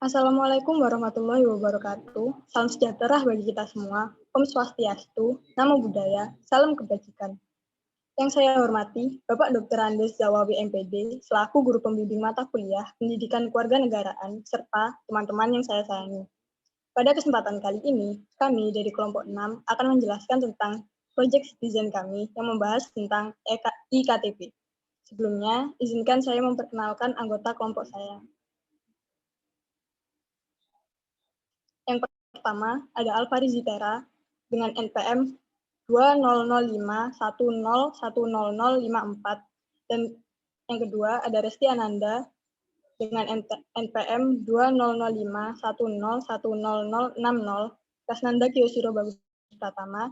Assalamualaikum warahmatullahi wabarakatuh. Salam sejahtera bagi kita semua. Om Swastiastu, Namo Buddhaya, Salam Kebajikan. Yang saya hormati, Bapak Dr. Andes Zawawi MPD, selaku Guru Pembimbing Mata Kuliah Pendidikan Kewarganegaraan, serta teman-teman yang saya sayangi. Pada kesempatan kali ini, kami dari kelompok 6 akan menjelaskan tentang proyek citizen kami yang membahas tentang IKTP. Sebelumnya, izinkan saya memperkenalkan anggota kelompok saya. Yang pertama ada Alvari Zitera dengan NPM 2005101054 dan yang kedua ada Resti Ananda dengan NPM 2005101060, Kasnanda Kiyoshiro Bagus Pratama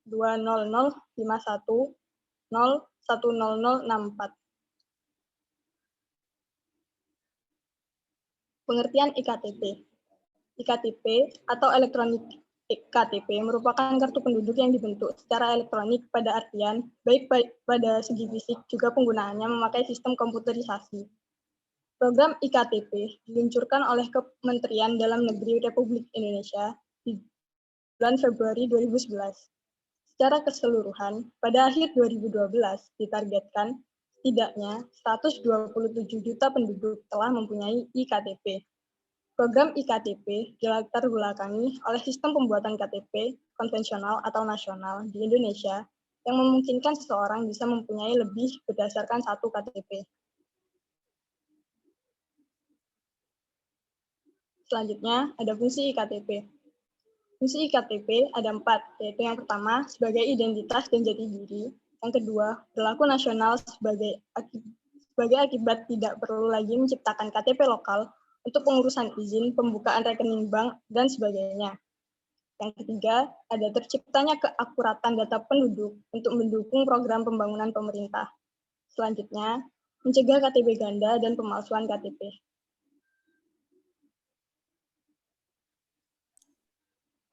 2005101064. Pengertian IKTP. IKTP atau elektronik KTP merupakan kartu penduduk yang dibentuk secara elektronik pada artian baik pada segi fisik juga penggunaannya memakai sistem komputerisasi. Program IKTP diluncurkan oleh Kementerian Dalam Negeri Republik Indonesia di bulan Februari 2011. Secara keseluruhan, pada akhir 2012 ditargetkan setidaknya 127 juta penduduk telah mempunyai IKTP. Program IKTP dilatar belakangi oleh sistem pembuatan KTP konvensional atau nasional di Indonesia yang memungkinkan seseorang bisa mempunyai lebih berdasarkan satu KTP. Selanjutnya ada fungsi IKTP. Fungsi IKTP ada 4, yaitu yang pertama sebagai identitas dan jati diri, yang kedua berlaku nasional sebagai akibat tidak perlu lagi menciptakan KTP lokal untuk pengurusan izin, pembukaan rekening bank, dan sebagainya. Yang ketiga, ada terciptanya keakuratan data penduduk untuk mendukung program pembangunan pemerintah. Selanjutnya, mencegah KTP ganda dan pemalsuan KTP.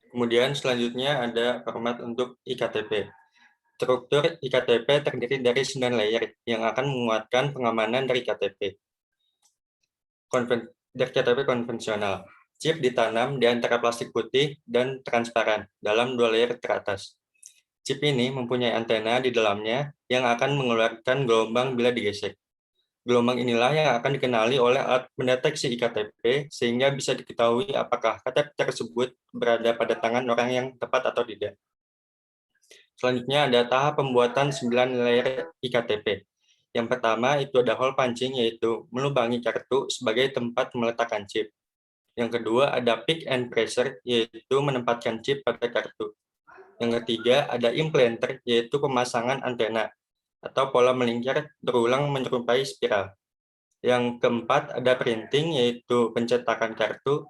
Kemudian selanjutnya ada format untuk IKTP. Struktur IKTP terdiri dari 9 layer yang akan menguatkan pengamanan dari KTP. KTP konvensional. Chip ditanam di antara plastik putih dan transparan dalam 2 layer teratas. Chip ini mempunyai antena di dalamnya yang akan mengeluarkan gelombang bila digesek. Gelombang inilah yang akan dikenali oleh alat mendeteksi IKTP sehingga bisa diketahui apakah KTP tersebut berada pada tangan orang yang tepat atau tidak. Selanjutnya ada tahap pembuatan 9 layer IKTP. Yang pertama itu ada hole punching, yaitu melubangi kartu sebagai tempat meletakkan chip. Yang kedua ada pick and pressure, yaitu menempatkan chip pada kartu. Yang ketiga ada implanter, yaitu pemasangan antena atau pola melingkar berulang menyerupai spiral. Yang keempat ada printing, yaitu pencetakan kartu.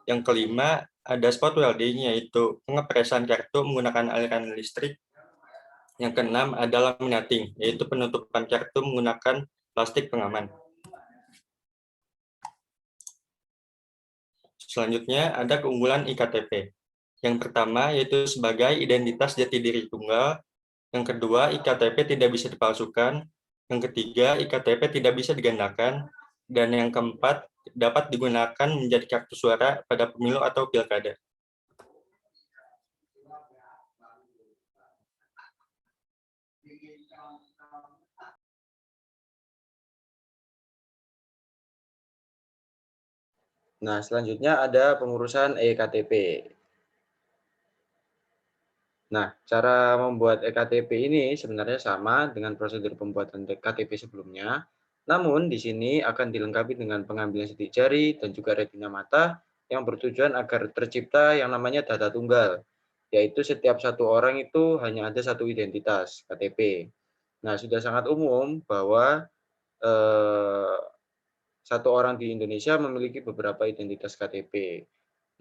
Yang kelima ada spot welding, yaitu pengepresan kartu menggunakan aliran listrik. Yang keenam ada laminating, yaitu penutupan kartu menggunakan plastik pengaman. Selanjutnya ada keunggulan IKTP. Yang pertama yaitu sebagai identitas jati diri tunggal. Yang kedua, IKTP tidak bisa dipalsukan. Yang ketiga, IKTP tidak bisa digandakan. Dan yang keempat, dapat digunakan menjadi kartu suara pada pemilu atau pilkada. Nah, selanjutnya ada pengurusan eKTP. Nah, cara membuat eKTP ini sebenarnya sama dengan prosedur pembuatan KTP sebelumnya. Namun, di sini akan dilengkapi dengan pengambilan sidik jari dan juga retina mata yang bertujuan agar tercipta yang namanya data tunggal, yaitu setiap satu orang itu hanya ada satu identitas KTP. Nah, sudah sangat umum bahwa satu orang di Indonesia memiliki beberapa identitas KTP.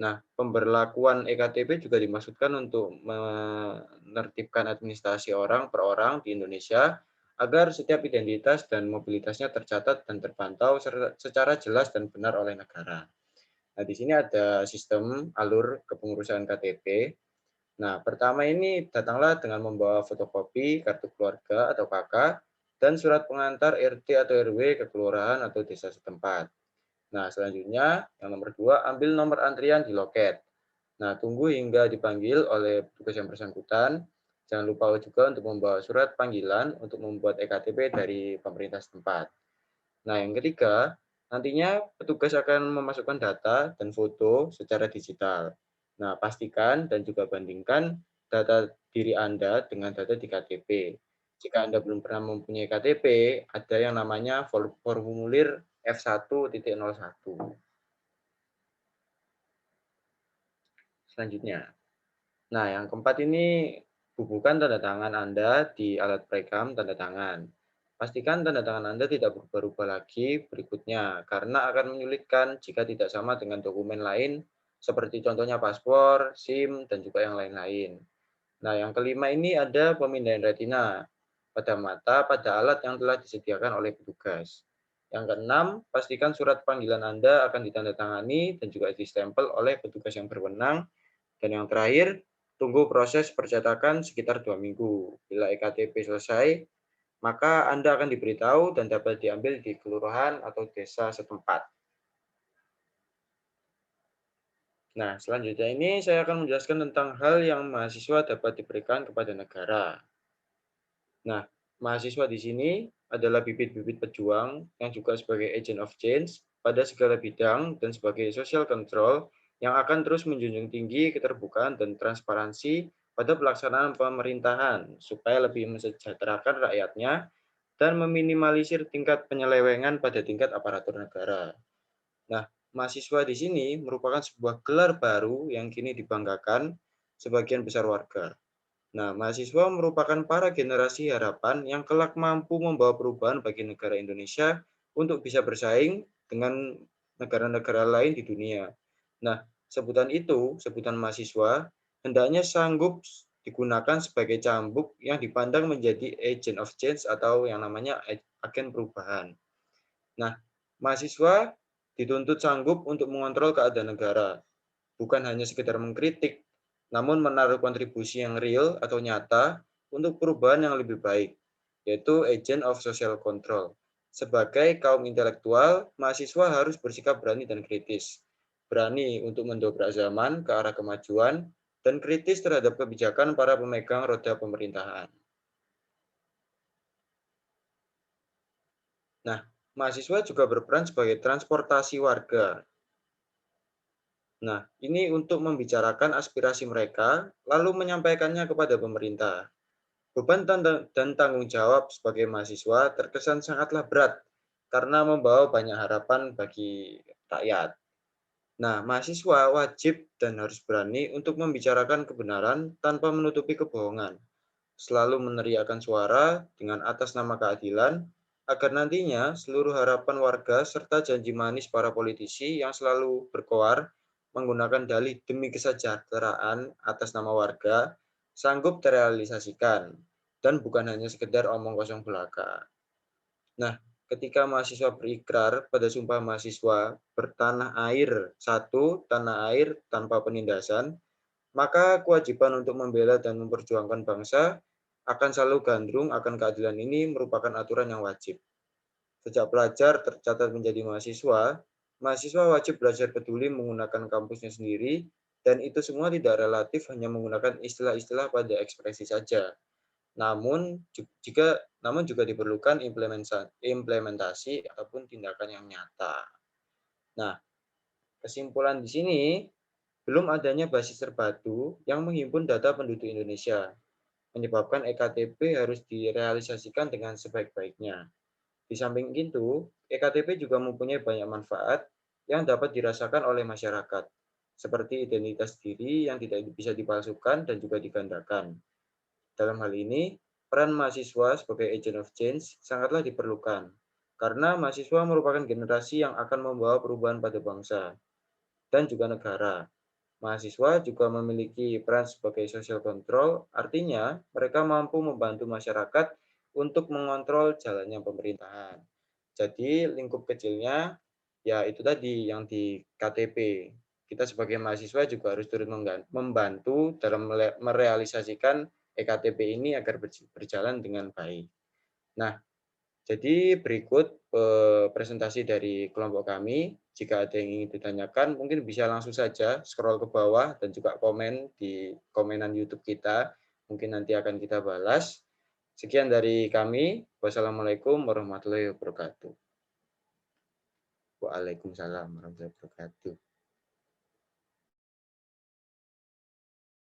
Nah, pemberlakuan eKTP juga dimaksudkan untuk menertibkan administrasi orang per orang di Indonesia agar setiap identitas dan mobilitasnya tercatat dan terpantau secara jelas dan benar oleh negara. Nah, di sini ada sistem alur kepengurusan KTP. Nah, pertama ini datanglah dengan membawa fotokopi kartu keluarga atau KK dan surat pengantar RT atau RW ke kelurahan atau desa setempat. Nah, selanjutnya yang nomor 2, ambil nomor antrian di loket. Nah, tunggu hingga dipanggil oleh petugas yang bersangkutan. Jangan lupa juga untuk membawa surat panggilan untuk membuat EKTP dari pemerintah setempat. Nah, yang ketiga, nantinya petugas akan memasukkan data dan foto secara digital. Nah, pastikan dan juga bandingkan data diri Anda dengan data di KTP. Jika Anda belum pernah mempunyai KTP, ada yang namanya formulir F1.01. Selanjutnya. Nah, yang keempat ini bubuhkan tanda tangan Anda di alat perekam tanda tangan. Pastikan tanda tangan Anda tidak berubah-ubah lagi berikutnya, karena akan menyulitkan jika tidak sama dengan dokumen lain, seperti contohnya paspor, SIM, dan juga yang lain-lain. Nah, yang kelima ini ada pemindahan retina pada mata pada alat yang telah disediakan oleh petugas. Yang keenam, pastikan surat panggilan Anda akan ditandatangani dan juga distempel oleh petugas yang berwenang. Dan yang terakhir, tunggu proses percetakan sekitar 2 minggu. Bila EKTP selesai, maka Anda akan diberitahu dan dapat diambil di kelurahan atau desa setempat. Nah, selanjutnya ini saya akan menjelaskan tentang hal yang mahasiswa dapat diberikan kepada negara. Nah, mahasiswa di sini adalah bibit-bibit pejuang yang juga sebagai agent of change pada segala bidang dan sebagai social control yang akan terus menjunjung tinggi keterbukaan dan transparansi pada pelaksanaan pemerintahan supaya lebih mensejahterakan rakyatnya dan meminimalisir tingkat penyelewengan pada tingkat aparatur negara. Nah, mahasiswa di sini merupakan sebuah gelar baru yang kini dibanggakan sebagian besar warga. Nah, mahasiswa merupakan para generasi harapan yang kelak mampu membawa perubahan bagi negara Indonesia untuk bisa bersaing dengan negara-negara lain di dunia. Nah, sebutan mahasiswa, hendaknya sanggup digunakan sebagai cambuk yang dipandang menjadi agent of change atau yang namanya agen perubahan. Nah, mahasiswa dituntut sanggup untuk mengontrol keadaan negara, bukan hanya sekedar mengkritik, namun menaruh kontribusi yang real atau nyata untuk perubahan yang lebih baik, yaitu agent of social control. Sebagai kaum intelektual, mahasiswa harus bersikap berani dan kritis. Berani untuk mendobrak zaman ke arah kemajuan, dan kritis terhadap kebijakan para pemegang roda pemerintahan. Nah, mahasiswa juga berperan sebagai transportasi warga. Nah, ini untuk membicarakan aspirasi mereka, lalu menyampaikannya kepada pemerintah. Beban dan tanggung jawab sebagai mahasiswa terkesan sangatlah berat karena membawa banyak harapan bagi rakyat. Nah, mahasiswa wajib dan harus berani untuk membicarakan kebenaran tanpa menutupi kebohongan. Selalu meneriakkan suara dengan atas nama keadilan, agar nantinya seluruh harapan warga serta janji manis para politisi yang selalu berkoar menggunakan dalih demi kesejahteraan atas nama warga sanggup terrealisasikan dan bukan hanya sekedar omong kosong belaka. Nah, ketika mahasiswa berikrar pada Sumpah Mahasiswa bertanah air satu, tanah air tanpa penindasan, maka kewajiban untuk membela dan memperjuangkan bangsa akan selalu gandrung akan keadilan ini merupakan aturan yang wajib. Sejak pelajar tercatat menjadi mahasiswa, mahasiswa wajib belajar peduli menggunakan kampusnya sendiri, dan itu semua tidak relatif hanya menggunakan istilah-istilah pada ekspresi saja. Namun juga diperlukan implementasi ataupun tindakan yang nyata. Nah, kesimpulan di sini, belum adanya basis terpadu yang menghimpun data penduduk Indonesia, menyebabkan EKTP harus direalisasikan dengan sebaik-baiknya. Di samping itu, EKTP juga mempunyai banyak manfaat yang dapat dirasakan oleh masyarakat, seperti identitas diri yang tidak bisa dipalsukan dan juga digandakan. Dalam hal ini, peran mahasiswa sebagai agent of change sangatlah diperlukan, karena mahasiswa merupakan generasi yang akan membawa perubahan pada bangsa dan juga negara. Mahasiswa juga memiliki peran sebagai social control, artinya mereka mampu membantu masyarakat untuk mengontrol jalannya pemerintahan. Jadi lingkup kecilnya ya itu tadi yang di KTP. Kita sebagai mahasiswa juga harus turut membantu dalam merealisasikan EKTP ini agar berjalan dengan baik. Nah, jadi berikut presentasi dari kelompok kami. Jika ada yang ingin ditanyakan, mungkin bisa langsung saja scroll ke bawah dan juga komen di komenan YouTube kita. Mungkin nanti akan kita balas. Sekian dari kami. Wassalamualaikum warahmatullahi wabarakatuh. Waalaikumsalam warahmatullahi wabarakatuh.